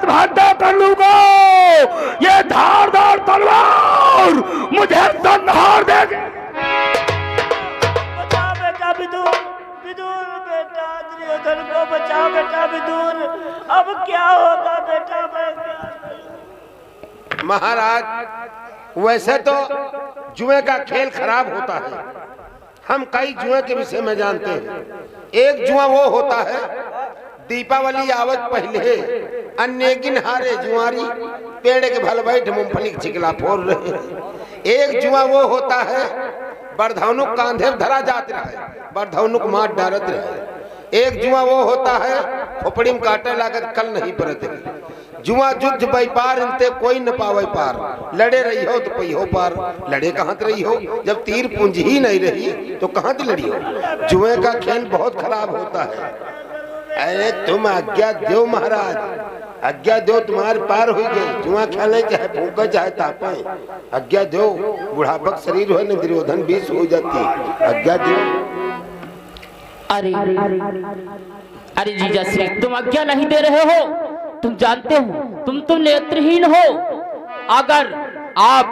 हाथ भाटा कर लूंगा, ये धारदार तलवार मुझे संहार देगी। बचा बेटा विदुर, विदुर बेटा दुर्योधन को बचा बेटा विदुर। अब क्या होगा बेटा, मैं क्या। महाराज वैसे तो जुए का खेल खराब होता है, हम कई जुए के विषय में जानते हैं। एक जुआ वो होता है दीपावली आवत पहले अन्य हारे जुआरी पेड़ के भल बैठ मूंगफली छिकला फोड़ रहे हैं। एक जुआ वो होता है बरधौनुक कांधे धरा जाते रहे, बरधौनुक मार डारत रहे। एक जुआ वो होता है खोपड़ी में काटे लागत कल नहीं परत। जुआ युद्ध व्यापार इनते कोई न पावे पार, लड़े रही हो तो कोई हो पार, लड़े कहाँ से रही हो, जब तीर पूंजी ही नहीं रही तो कहाँ से लड़ी हो। जुए का खेल बहुत खराब होता है। अरे तुम आज्ञा दो महाराज, आज्ञा दो, तुम्हारे पार हो गए। जुआ खेले चाहे फूके चाहे तापे, आज्ञा दो। बुढ़ापक शरीर हो न दुर्योधन 20 हो जाती, आज्ञा दो। अरे अरे जीजा श्री, तुम आज्ञा नहीं दे रहे हो। तुम जानते हो तुम तो नेत्रहीन हो। अगर आप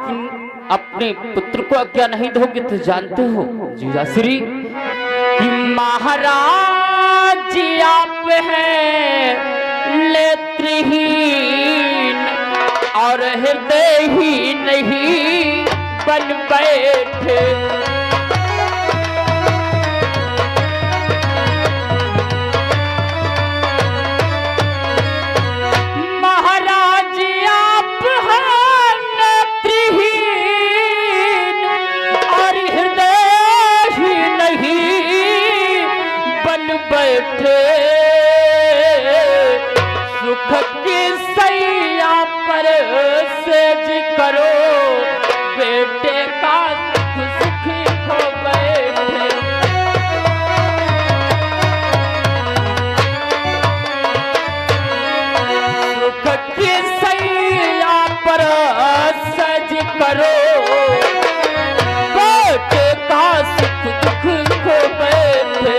अपने पुत्र को आज्ञा नहीं दोगे तो जानते हो जीजा श्री कि महाराज जी आप हैं नेत्रहीन और हृदय ही नहीं बन बैठे। सुख की सैया पर सेज करो, बेटे का सुखी हो बैठे। सुख की सैया पर सेज करो, बेटे का सुख दुख हो बैठे।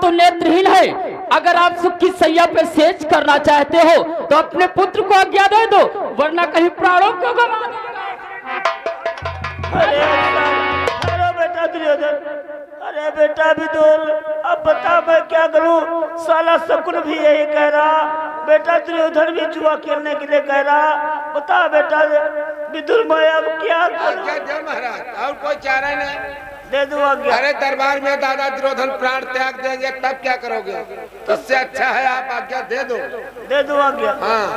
तो नेत्रहीन है, अगर आप सुख की सैया पे सेज करना चाहते हो तो अपने पुत्र को आज्ञा दे दो, वरना कहीं प्राणों को गवा देगा। अरे बेटा दुर्योधन, अरे बेटा विदुर, अब बता मैं क्या करूं। साला शकुन भी यही कह रहा, बेटा दुर्योधन भी जुआ खेलने के लिए कह रहा। बता बेटा विदुर, मैं अब क्या करूं। महाराज और कोई चारा नहीं, दे दो आज्ञा। अरे दरबार में दादा दुर्योधन प्राण त्याग देंगे तब क्या करोगे, इससे अच्छा है आप आज्ञा दे दो। दे दो आज्ञा। हाँ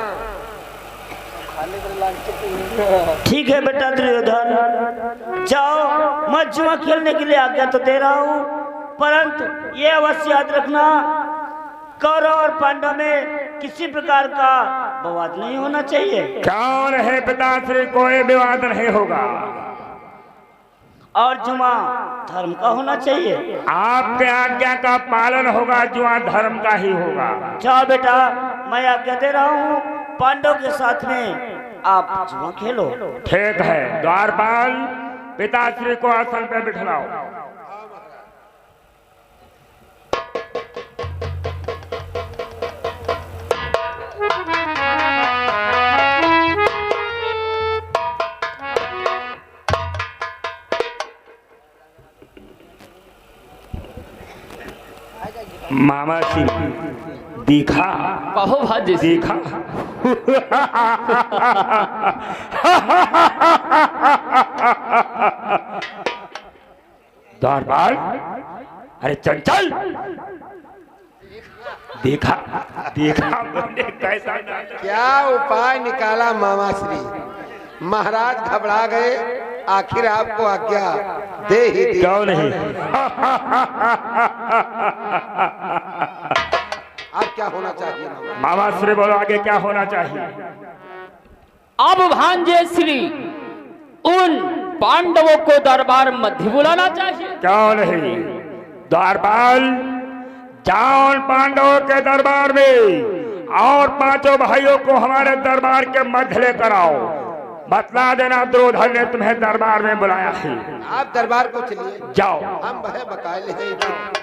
ठीक है बेटा दुर्योधन, जाओ। मैं जुआ खेलने के लिए आज्ञा तो दे रहा हूँ, परंतु ये अवश्य याद रखना कौरव और पांडव में किसी प्रकार का विवाद नहीं होना चाहिए। कौन है पिताश्री, कोई विवाद नहीं होगा। और जुआ धर्म का होना चाहिए। आपके आज्ञा का पालन होगा, जुआ धर्म का ही होगा। जाओ बेटा, मैं आज्ञा दे रहा हूँ, पांडव के साथ में आप जुआ खेलो। ठीक है। द्वारपाल पिताश्री को आसन पे बिठाओ। मामा सिंह देखा, कहो भाजी देखा। द्वारपाल, अरे चंचल, देखा देखा मैंने कैसा क्या उपाय निकाला मामा श्री। महाराज घबरा गए, आखिर आपको आज्ञा दे ही दी। क्यों नहीं। अब क्या होना चाहिए मामा श्री, बोलो आगे क्या होना चाहिए। अब भांजे श्री उन पांडवों को दरबार मध्य बुलाना चाहिए। क्यों नहीं। द्वारपाल, जाओ पांडवों के दरबार में और पांचों भाइयों को हमारे दरबार के मध्य लेकर आओ। बतला देना दुर्योधन ने तुम्हें दरबार में बुलाया है। आप दरबार को चलिए, जाओ। हम वह बकायले हैं इधर।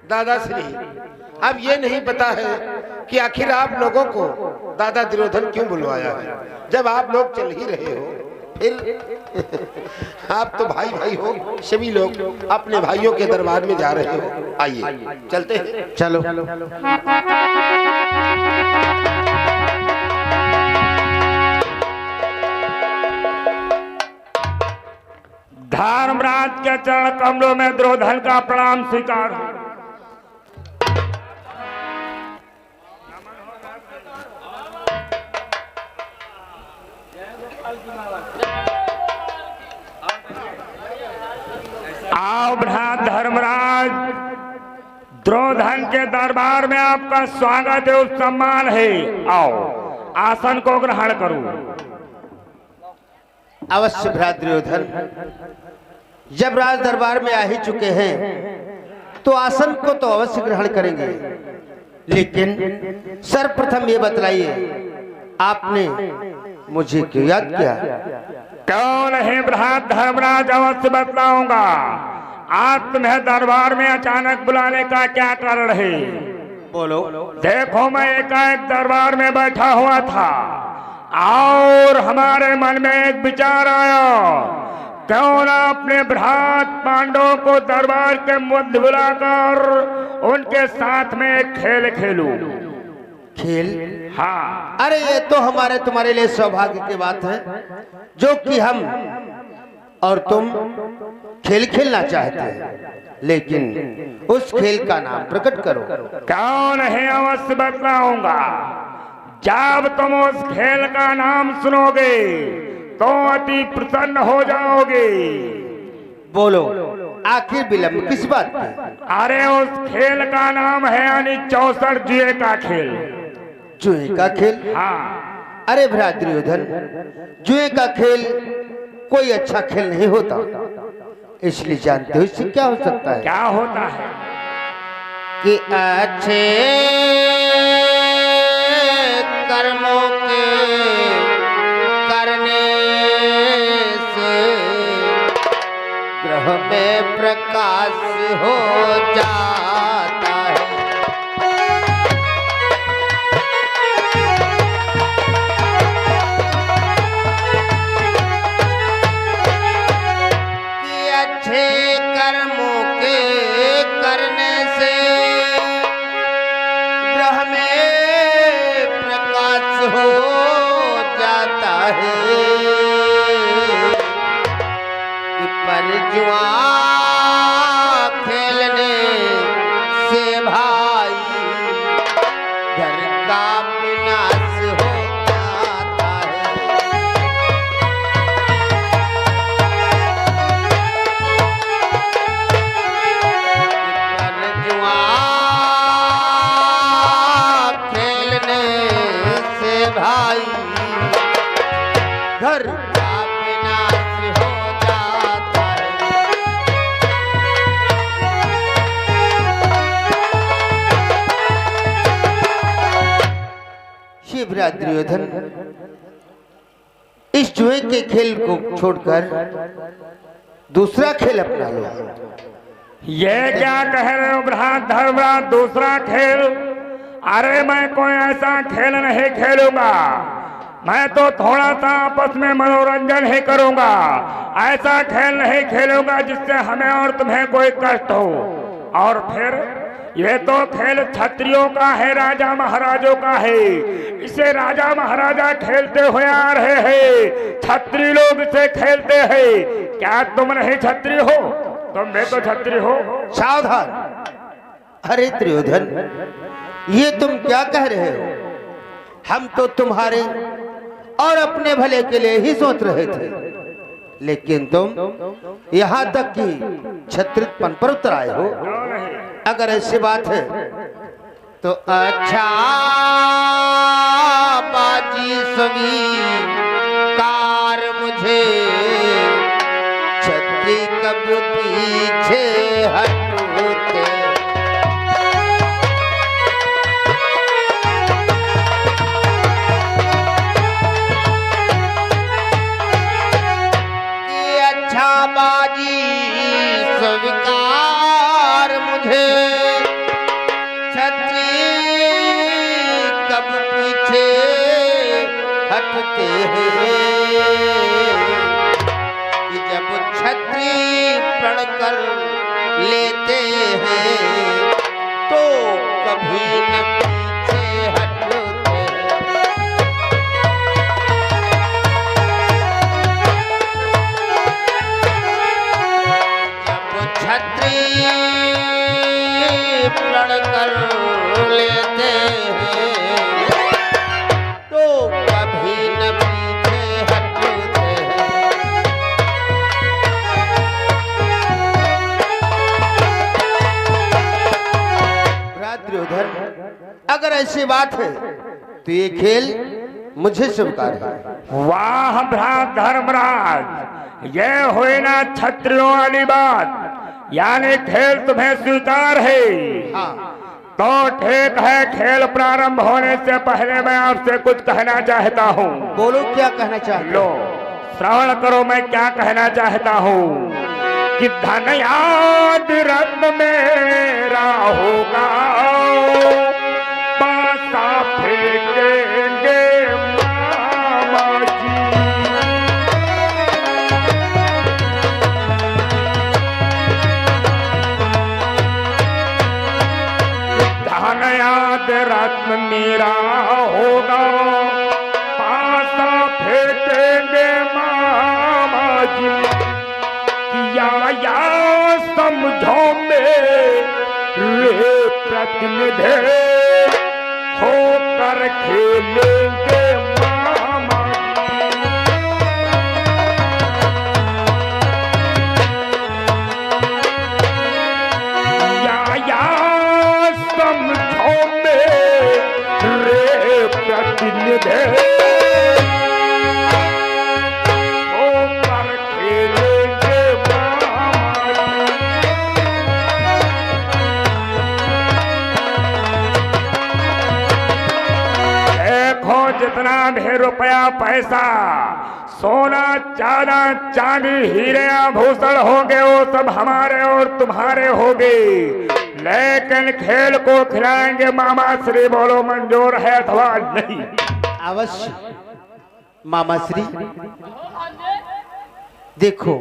दादाश्री, अब ये नहीं पता है कि आखिर आप लोगों को दादा दुर्योधन क्यों बुलवाया है, जब आप लोग चल ही रहे हो। फिर आप तो भाई भाई हो, सभी लोग अपने भाइयों के दरबार में जा रहे हो। आइए चलते हैं। चलो। धर्मराज के चरण कमलों में दुर्योधन का प्रणाम स्वीकार। आओ भ्रात धर्मराज, दुर्योधन के दरबार में आपका स्वागत है, सम्मान है। आओ आसन को ग्रहण करो। अवश्य भ्रात दुर्योधन, जब राज दरबार में आ ही चुके हैं तो आसन को तो अवश्य ग्रहण करेंगे, लेकिन सर्वप्रथम ये बतलाइए, आपने मुझे क्यों याद किया? कौन है भ्रात धर्मराज? अवश्य बतलाऊंगा। आज तुम्हें दरबार में अचानक बुलाने का क्या कारण है? बोलो। देखो, मैं एकाएक दरबार में बैठा हुआ था और हमारे मन में एक विचार आया, क्यों ना अपने भ्रात पांडवों को दरबार के मध्य बुलाकर उनके साथ में एक खेल खेलूं। खेल? हाँ। अरे ये तो हमारे तुम्हारे लिए सौभाग्य की बात है, जो कि हम और तुम खेल खेलना चाहते हैं, लेकिन उस खेल का नाम प्रकट करो। कौन है? अवश्य बतलाऊंगा। जब तुम उस खेल का नाम सुनोगे तो अति प्रसन्न हो जाओगे। बोलो, आखिर विलंब किस बात की? अरे उस खेल का नाम है यानी 64 जुए का खेल। जुए का खेल? हाँ। अरे भ्रात दुर्योधन, जुए का खेल कोई अच्छा खेल नहीं होता, इसलिए जानते हो इससे क्या हो सकता है? क्या होता है? कि अच्छे कर्मों के करने से ग्रह में प्रकाश हो जाता है। कि अच्छे कर्मों के करने से ग्रह में प्रकाश हो जाता है। कि पर जुआ खेलने से भाई घर का विनाश हो जाता है। कि पर जुआ खेलने से भाई घर का विनाश हो जाता है। शिवराज दुर्योधन, इस जुए के खेल को छोड़कर दूसरा खेल अपना लो। ये क्या कह रहे हो भ्रात धर्मराज? दूसरा खेल? अरे मैं कोई ऐसा खेल नहीं खेलूंगा, मैं तो थोड़ा सा आपस में मनोरंजन ही करूंगा। ऐसा खेल नहीं खेलूंगा जिससे हमें और तुम्हें कोई कष्ट हो। और फिर ये तो खेल क्षत्रियों का है, राजा महाराजों का है। इसे राजा महाराजा खेलते हुए आ रहे हैं, क्षत्रिय लोग इसे खेलते हैं। क्या तुम नहीं क्षत्रिय हो? तुम भी तो छत्री हो। सावधान। अरे दुर्योधन, ये तुम क्या कह रहे हो? हम तो तुम्हारे और अपने भले के लिए ही सोच रहे थे, लेकिन तुम यहाँ तक कि क्षत्रियपन पर उतर आए हो। अगर ऐसी बात है तो अच्छा बाजी स्वीकार मुझे, छत्री कब पीछे हटते। कि अच्छा बाजी स्वीकार मुझे, कब पीछे हटते हैं। कि जब छत्री प्रण कर लेते हैं तो कभी न पीछे हटते हैं। जब छत्री प्रण कर लेते हैं तो कभी न पीछे हटते हैं। दुर्योधन, अगर ऐसी बात है तो ये खेल मुझे स्वीकार है। वाह भ्रात धर्मराज, ये हुई ना क्षत्रियों वाली बात, यानी खेल तुम्हें स्वीकार है। हाँ, तो ठीक है, खेल प्रारंभ होने से पहले मैं आपसे कुछ कहना चाहता हूँ। बोलो क्या कहना चाहते लो हो? श्रवण करो मैं क्या कहना चाहता हूँ। कि धन याद रत्न मेरा होगा, पासा फेंकेंगे मामा जी। धन याद रत्न मेरा होगा, पासा फेंकेंगे मामा जी। या समझो मेरे प्रतिनिधि होकर खेलेंगे मामा जी। या समझो मेरे प्रतिनिधि होकर खेलेंगे जितना भी रुपया पैसा सोना चांदा चांदी हीरे आभूषण होंगे वो सब हमारे और तुम्हारे होंगे, लेकिन खेल को खिलाएंगे मामा श्री। बोलो मंजूर है अथवा नहीं? अवश्य मामा श्री। देखो,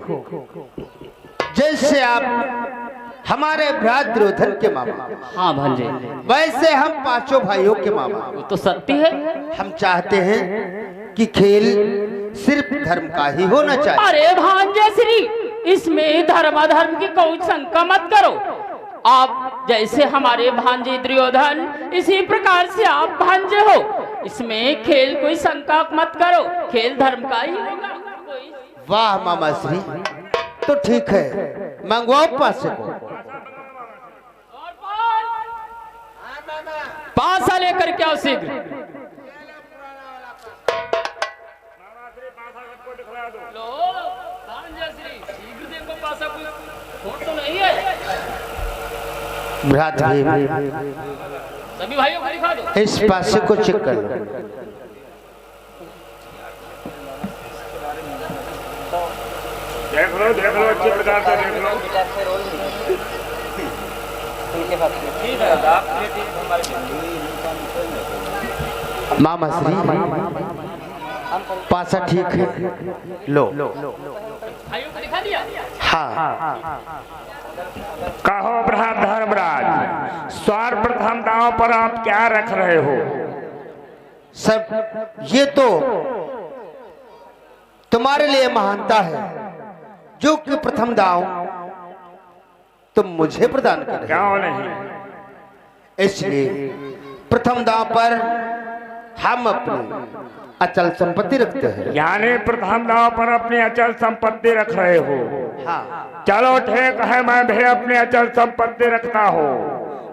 जैसे आप हमारे भ्रात दुर्योधन के मामा, हाँ भांजे, वैसे हम पांचों भाइयों के मामा। वो तो सत्य है। हम चाहते हैं कि खेल सिर्फ धर्म का ही होना चाहिए। अरे भांजे श्री, इसमें धर्म अधर्म की कोई शंका मत करो। आप जैसे हमारे भांजे दुर्योधन, इसी प्रकार से आप भांजे हो। इसमें खेल कोई शंका मत करो, खेल धर्म का ही होगा। वाह मामा श्री, तो ठीक है, मंगवाओ पासे को। पासा लेकर के आओ शीघ्र। लो भांजे श्री, शीघ्र देखो पासा, कोई खोट तो नहीं है। भ्रात सभी भाइयों को दिखा दो। इस पासे को चेक कर लो। देख लो अच्छी प्रकार से देख लो। मामा श्री, पासा ठीक है, लो। भाइयों को दिखा दिया। हाँ, कहो भ्रात धर्मराज, सर्वप्रथम दांव पर आप क्या रख रहे हो? सब ये तो तुम्हारे लिए महानता है, जो कि प्रथम दांव तुम मुझे प्रदान करें। क्यों नहीं? इसलिए प्रथम दांव पर हम अपनी अचल संपत्ति रखते हैं। यानी प्रथम दांव पर अपनी अचल संपत्ति रख रहे हो? हाँ। चलो ठीक है, मैं भी अपनी अचल संपत्ति रखता हूँ।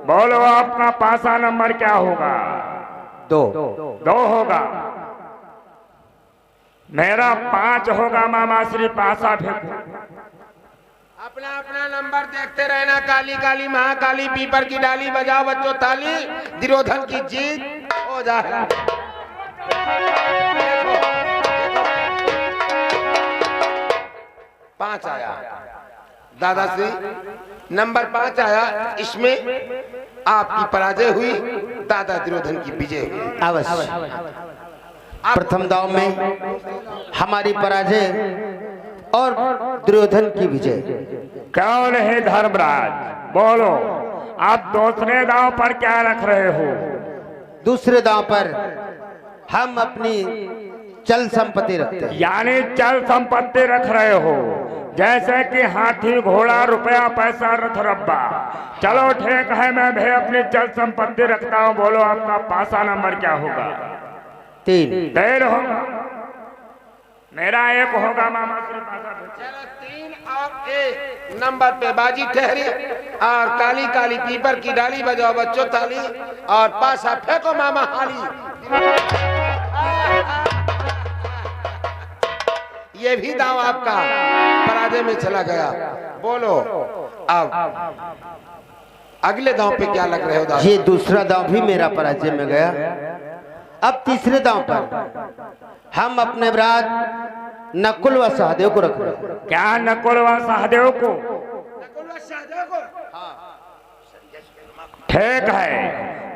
बोलो आपका पासा नंबर क्या होगा? 2। 2 होगा। मेरा 5 होगा। मामा श्री पासा फेंको। अपना अपना नंबर देखते रहना। काली काली महाकाली पीपर की डाली बजाओ बच्चों ताली, दुर्योधन की जीत हो जाए। 5 आया दादाश्री, नंबर 5 आया। इसमें आपकी पराजय हुई, दादा दुर्योधन की विजय हुई। अवश्य। प्रथम दांव में हमारी पराजय और दुर्योधन की विजय। क्यों नहीं धर्मराज? बोलो आप दूसरे दांव पर क्या रख रहे हो? दूसरे दांव पर हम अपनी चल संपत्ति रखते हैं। यानी चल संपत्ति रख रहे हो, जैसे कि हाथी घोड़ा रुपया पैसा रथ रब्बा। चलो ठीक है, मैं भी अपनी चल संपत्ति रखता हूँ। बोलो आपका पासा नंबर क्या होगा? 3। 3 होगा। मेरा 1 होगा। मामा श्री पासा फेंको। चलो 3 और 1 नंबर पे बाजी ठहरी। और काली काली पीपर की डाली बजाओ बच्चों ताली, और पासा फेंको मामा हाली। ये भी दांव आपका पराजय में चला गया। बोलो अब अगले दांव पे क्या लग रहे हो दादा? ये दूसरा दांव भी मेरा पराजय में गया। अब तीसरे दांव पर हम अपने भ्रात नकुल व सहदेव को रख रहे हैं। क्या नकुल व सहदेव को? ठीक है,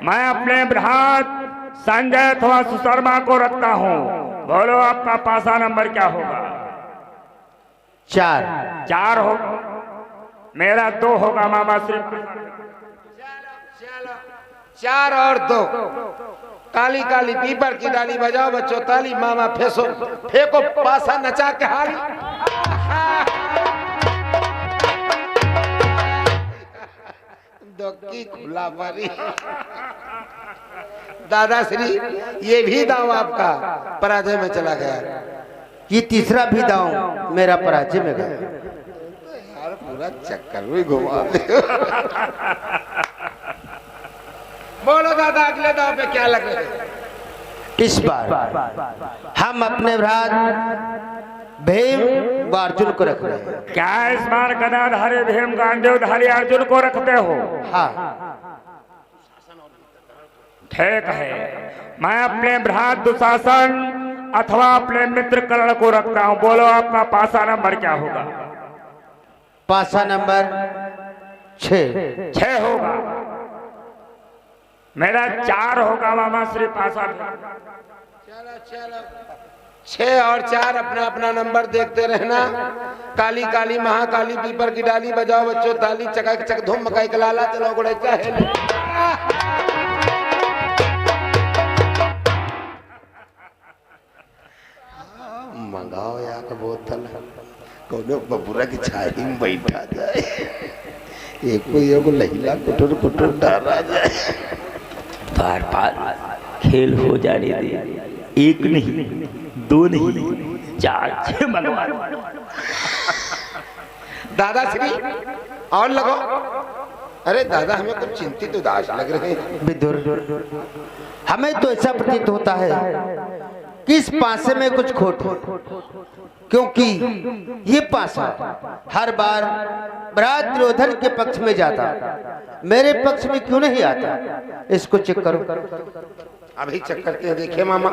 मैं अपने भ्रात संजय अथवा सुशर्मा को रखता हूँ। बोलो आपका पासा नंबर क्या होगा? 4। 4 होगा। मेरा 2 होगा। मामा श्री 4 और 2 काली काली पीपर की डाली बजाओ बच्चों ताली, मामा फेंसो फेंको पासा नचा के हाली। दोकी खुला पारी। दादाश्री ये भी दांव आपका पराजय में चला गया। ये तीसरा भी दांव मेरा पराजय में गया। यार पूरा चक्कर भी घुमा दे। बोलो दादा अगले दांव पे क्या लग रहा है? इस बार हम अपने भ्रात भीम व अर्जुन को रख रहे हैं। क्या इस बार गदाधारी भीम गांडीवधारी अर्जुन को रखते हो? हाँ। ठीक है, मैं अपने भ्रात दुशासन अथवा अपने मित्र कर्ण को रखता हूँ। बोलो आपका पासा नंबर क्या होगा? पासा नंबर 6। 6 होगा। मेरा 4 होगा। मामा श्री पासा फेंको। चलो चलो 6 और 4 अपना अपना नंबर देखते रहना। काली काली महाकाली पीपर की डाली बजाओ बच्चों ताली, चका चक धूम मकाई का लाला चलो गुड़े चाहे। मंगाओ या का बोतल कोनो बबुरा की छाई में बैठा जाए, एक लहिला कुटुर कुटुर डाला जाए। बार बार खेल हो जाने दे। 1 नहीं 2 नहीं 4 6 मंगवा। दादाश्री और लगो। अरे दादा हमें कुछ चिंतित उदास लग रहे हैं। विदुर, हमें तो ऐसा प्रतीत होता है कि इस पासे में कुछ खोट है, क्योंकि ये पासा हर बार भ्रात दुर्योधन के पक्ष में जाता, मेरे पक्ष में क्यों नहीं आता? इसको चेक करो। अभी चेक करते हैं। देखिए मामा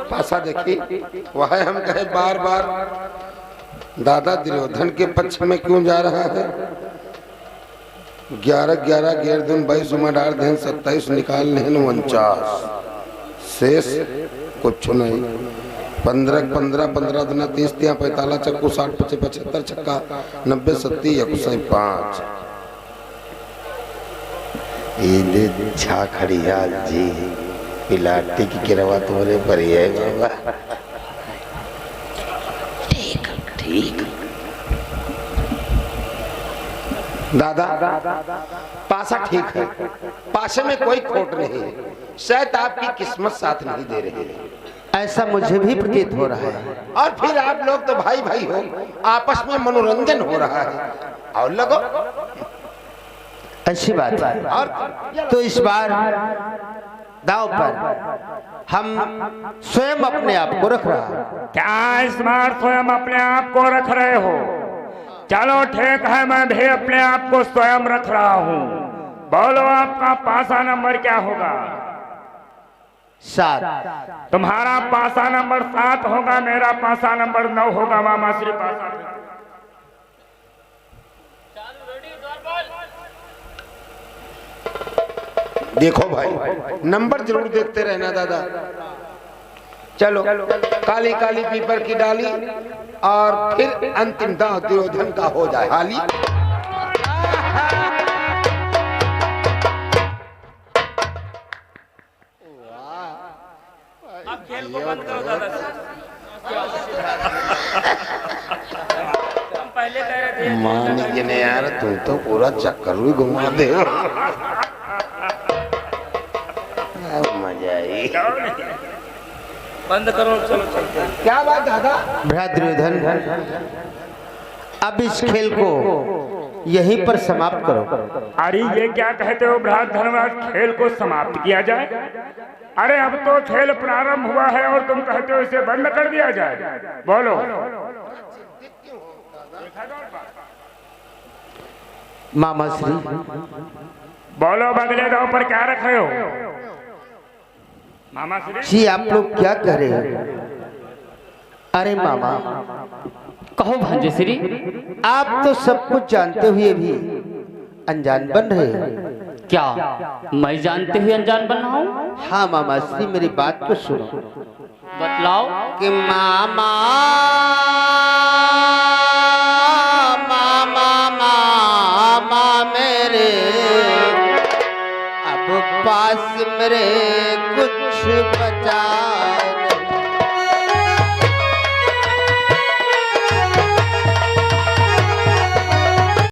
पासा देखिए, वह हम कहे बार बार दादा दुर्योधन के पक्ष में क्यों जा रहा है? 11 11 11 दिन 22 18 दिन 27 निकाल नहीं 49 शेष कुछ नहीं। 15 15 15 दिन 30 3 45 चक्कू 60 25 75 छक्का 90 70 1 5 ये छा खड़ियाल जी पिलाटी की किरवा तुम्हारे पर ही है बाबा। ठीक ठीक दादा पासा ठीक है, पासे में कोई खोट नहीं है, शायद आपकी किस्मत साथ नहीं दे रही है। ऐसा मुझे भी प्रतीत हो रहा है। और फिर आप लोग तो भाई भाई हो, आपस में मनोरंजन हो रहा है। और लगो अच्छी बात है। और तो इस बार दांव पर हम स्वयं अपने आप को रख रहा है। क्या इस बार स्वयं अपने आप को रख रहे हो? चलो ठीक है, मैं भी अपने आप को स्वयं रख रहा हूँ। बोलो आपका पासा नंबर क्या होगा? 7। तुम्हारा पासा नंबर 7 होगा, मेरा पासा नंबर 9 होगा। मामा श्री पासा देखो भाई, नंबर जरूर देखते रहना दादा। चलो काली काली पीपर की डाली और फिर अंतिम दांव दुर्योधन का हो जाए हाली। अब खेल को बंद करो दादा। हम पहले कह रहे थे मान के नहीं यार, तू तो पूरा चक्कर भी घुमा दे। मजा आई। बंद करो, चलो चलते हैं। क्या बात दादा? भ्रात दुर्योधन, अब इस खेल को यहीं पर समाप्त करो। अरे ये क्या कहते हो भ्रात धर्मराज, खेल को समाप्त किया जाए? अरे अब तो खेल प्रारंभ हुआ है और तुम कहते हो इसे बंद कर दिया जाए। बोलो। मामा श्री, बोलो बदले दांव पर क्या रख रहे हो? मामा श्री जी आप लोग क्या कह रहे हैं? अरे मामा, कहो भांजेश्री। आप तो सब कुछ जानते हुए भी अनजान बन रहे हैं। क्या मैं जानते हुए अनजान बन रहा हूँ? हाँ मामा श्री, मेरी बात को सुनो। बतलाओ। कि मामा मामा मामा मेरे, अब पास मेरे कुछ बचा